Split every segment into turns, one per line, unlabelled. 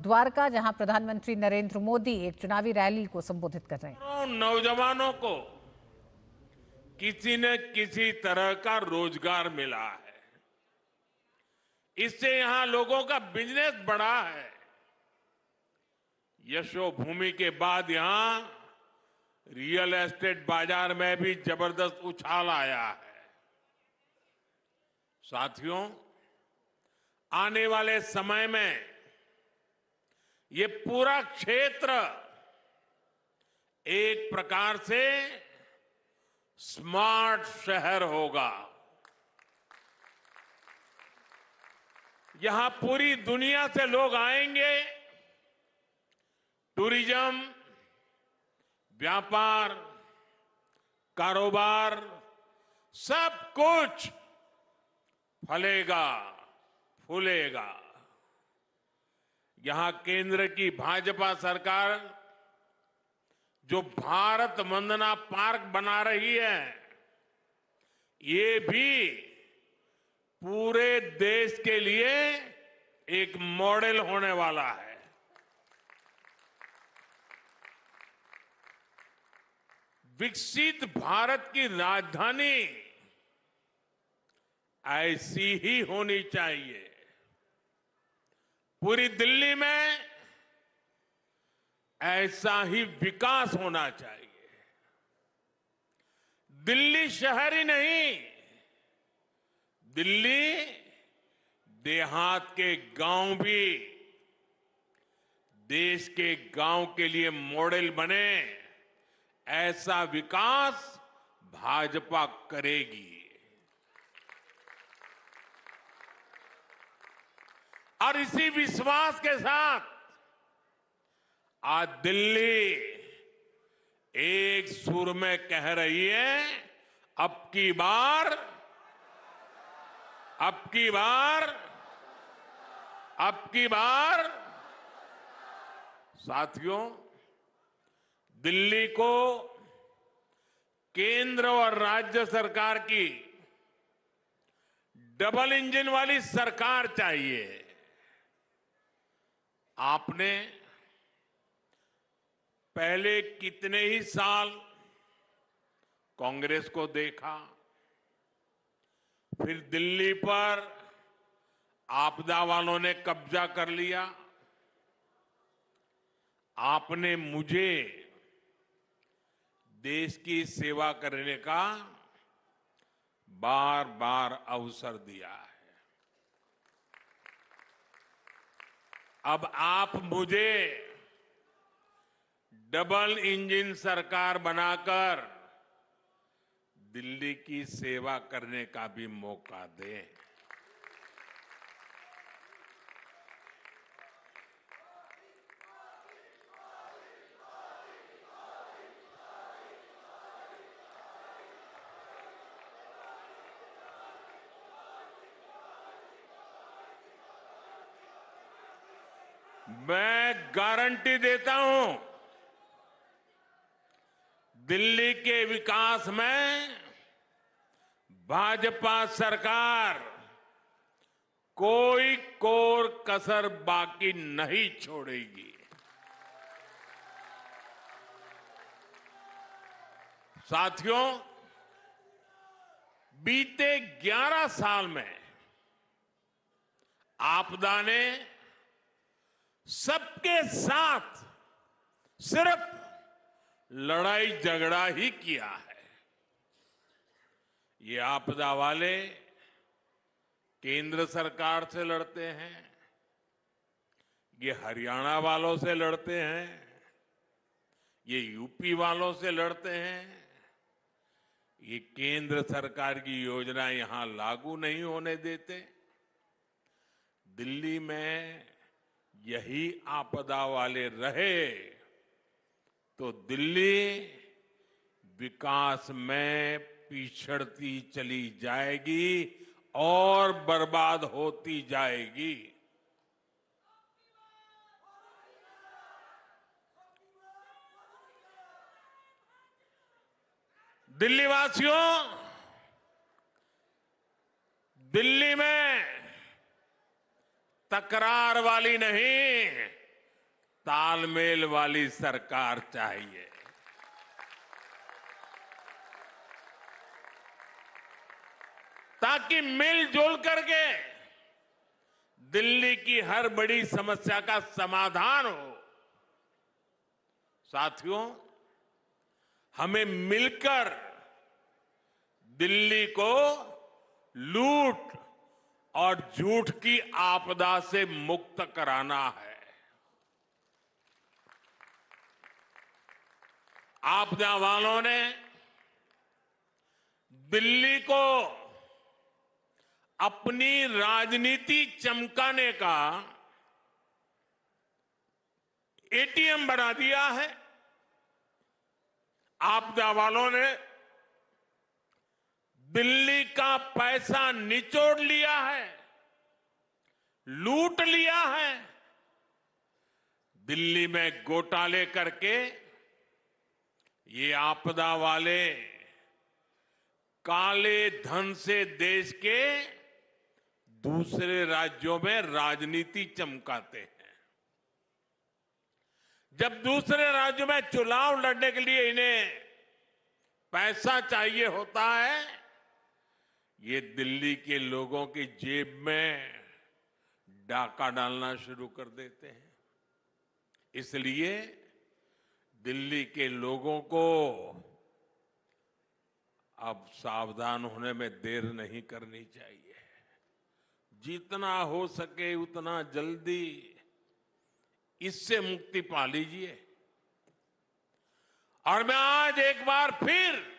द्वारका, जहां प्रधानमंत्री नरेंद्र मोदी एक चुनावी रैली को संबोधित कर रहे हैं।
नौजवानों को किसी न किसी तरह का रोजगार मिला है। इससे यहां लोगों का बिजनेस बढ़ा है। यशोभूमि के बाद यहां रियल एस्टेट बाजार में भी जबरदस्त उछाल आया है। साथियों, आने वाले समय में ये पूरा क्षेत्र एक प्रकार से स्मार्ट शहर होगा। यहां पूरी दुनिया से लोग आएंगे। टूरिज्म, व्यापार, कारोबार, सब कुछ फलेगा, फूलेगा। यहां केंद्र की भाजपा सरकार जो भारत वंदना पार्क बना रही है, ये भी पूरे देश के लिए एक मॉडल होने वाला है। विकसित भारत की राजधानी ऐसी ही होनी चाहिए। पूरी दिल्ली में ऐसा ही विकास होना चाहिए। दिल्ली शहर ही नहीं, दिल्ली देहात के गांव भी देश के गांव के लिए मॉडल बने, ऐसा विकास भाजपा करेगी। और इसी विश्वास के साथ आज दिल्ली एक सुर में कह रही है, अब की बार, अब की बार, अब की बार। साथियों, दिल्ली को केंद्र और राज्य सरकार की डबल इंजन वाली सरकार चाहिए। आपने पहले कितने ही साल कांग्रेस को देखा, फिर दिल्ली पर आपदा वालों ने कब्जा कर लिया। आपने मुझे देश की सेवा करने का बार बार अवसर दिया है। अब आप मुझे डबल इंजन सरकार बनाकर दिल्ली की सेवा करने का भी मौका दें। मैं गारंटी देता हूं, दिल्ली के विकास में भाजपा सरकार कोई कोर कसर बाकी नहीं छोड़ेगी। साथियों, बीते 11 साल में आपदा ने सबके साथ सिर्फ लड़ाई झगड़ा ही किया है। ये आपदा वाले केंद्र सरकार से लड़ते हैं, ये हरियाणा वालों से लड़ते हैं, ये यूपी वालों से लड़ते हैं। ये केंद्र सरकार की योजना यहां लागू नहीं होने देते। दिल्ली में यही आपदा वाले रहे तो दिल्ली विकास में पिछड़ती चली जाएगी और बर्बाद होती जाएगी। दिल्ली वासियों, दिल्ली में तकरार वाली नहीं, तालमेल वाली सरकार चाहिए। ताकि मिलजुल करके दिल्ली की हर बड़ी समस्या का समाधान हो। साथियों, हमें मिलकर दिल्ली को लूट और झूठ की आपदा से मुक्त कराना है। आपदा वालों ने दिल्ली को अपनी राजनीति चमकाने का एटीएम बना दिया है। आपदा वालों ने दिल्ली का पैसा निचोड़ लिया है, लूट लिया है। दिल्ली में घोटाले करके ये आपदा वाले काले धन से देश के दूसरे राज्यों में राजनीति चमकाते हैं। जब दूसरे राज्यों में चुनाव लड़ने के लिए इन्हें पैसा चाहिए होता है, ये दिल्ली के लोगों की जेब में डाका डालना शुरू कर देते हैं। इसलिए दिल्ली के लोगों को अब सावधान होने में देर नहीं करनी चाहिए। जितना हो सके उतना जल्दी इससे मुक्ति पा लीजिए। और मैं आज एक बार फिर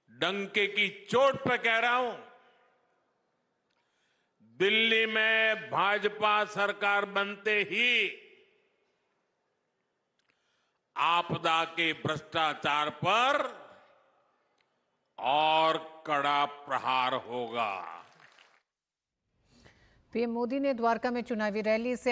डंके की चोट पर कह रहा हूं, दिल्ली में भाजपा सरकार बनते ही आपदा के भ्रष्टाचार पर और कड़ा प्रहार होगा।
पीएम मोदी ने द्वारका में चुनावी रैली से